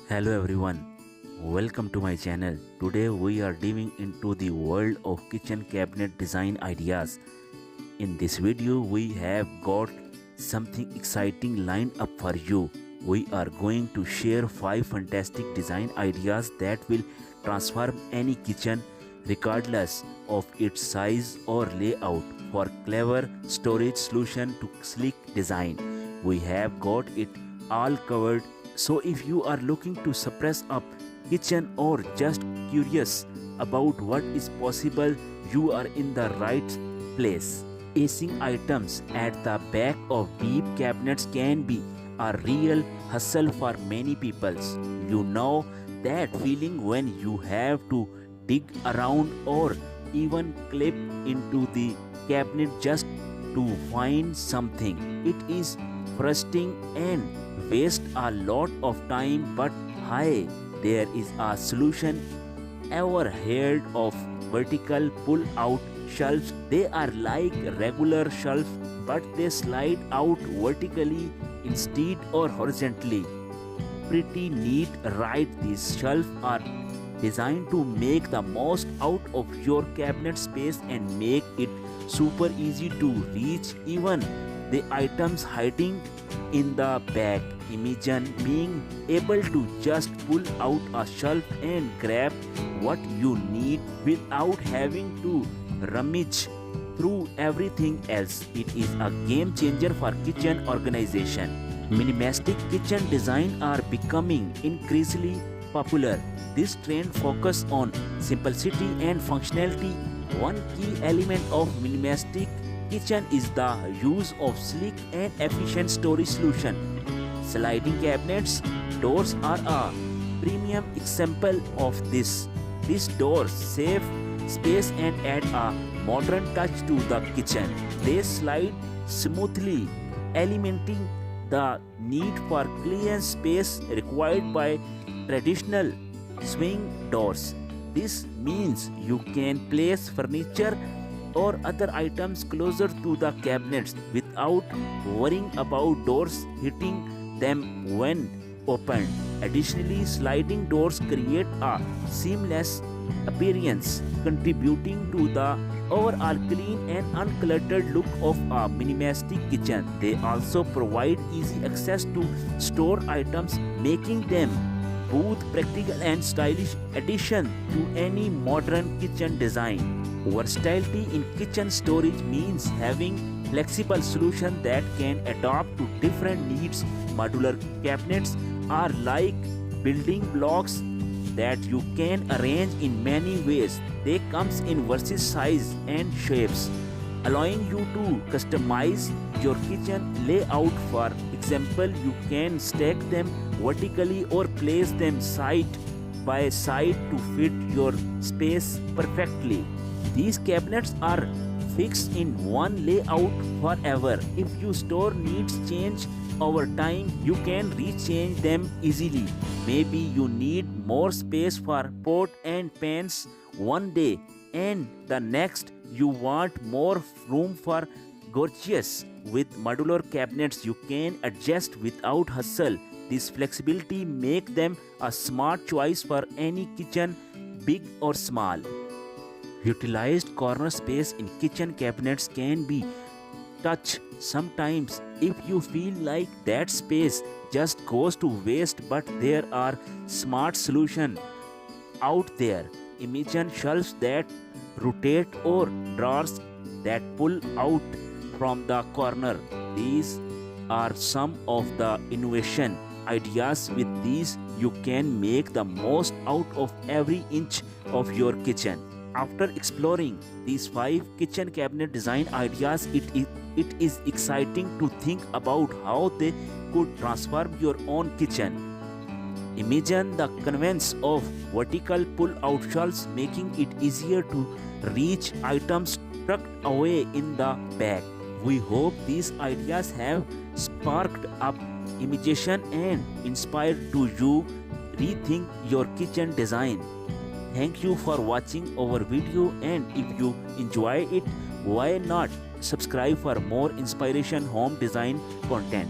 Hello everyone, welcome to my channel. Today we are diving into the world of kitchen cabinet design ideas. In this video we have got something exciting lined up for you. We are going to share 5 fantastic design ideas that will transform any kitchen regardless of its size or layout. For clever storage solution to sleek design, we have got it all covered. So if you are looking to suppress up kitchen or just curious about what is possible, you are in the right place. Acing items at the back of deep cabinets can be a real hustle for many people. You know that feeling when you have to dig around or even clip into the cabinet just to find something. It is frustrating and waste a lot of time, but hi, there is a solution. Ever heard of vertical pull out shelves? They are like regular shelves, but they slide out vertically instead or horizontally. Pretty neat, right? These shelves are designed to make the most out of your cabinet space and make it super easy to reach even the items hiding in the back. Imagine being able to just pull out a shelf and grab what you need without having to rummage through everything else. It is a game changer for kitchen organization. Minimalistic kitchen design are becoming increasingly popular. This trend focuses on simplicity and functionality. One key element of minimalistic kitchen is the use of sleek and efficient storage solution. Sliding cabinets doors are a premium example of this. These doors save space and add a modern touch to the kitchen. They slide smoothly, eliminating the need for clearance space required by traditional swing doors. This means you can place furniture or other items closer to the cabinets without worrying about doors hitting them when opened. Additionally, sliding doors create a seamless appearance, contributing to the overall clean and uncluttered look of a minimalistic kitchen. They also provide easy access to store items, making them both practical and stylish addition to any modern kitchen design. Versatility in kitchen storage means having flexible solutions that can adapt to different needs. Modular cabinets are like building blocks that you can arrange in many ways. They come in various sizes and shapes, allowing you to customize your kitchen layout. For example, you can stack them vertically or place them side by side to fit your space perfectly. These cabinets are fixed in one layout forever. If your store needs change over time, you can rechange them easily. Maybe you need more space for pot and pans one day, and the next you want more room for gorgeous. With modular cabinets, you can adjust without hustle. This flexibility makes them a smart choice for any kitchen, big or small. Utilized corner space in kitchen cabinets can be touch sometimes if you feel like that space just goes to waste, but there are smart solutions out there. Imagine shelves that rotate or drawers that pull out from the corner. These are some of the innovation ideas. With these, you can make the most out of every inch of your kitchen. After exploring these 5 kitchen cabinet design ideas, it is exciting to think about how they could transform your own kitchen. Imagine the convenience of vertical pull-out shelves, making it easier to reach items tucked away in the back. We hope these ideas have sparked up imagination and inspired to you rethink your kitchen design. Thank you for watching our video, and if you enjoy it, why not subscribe for more inspiration home design content.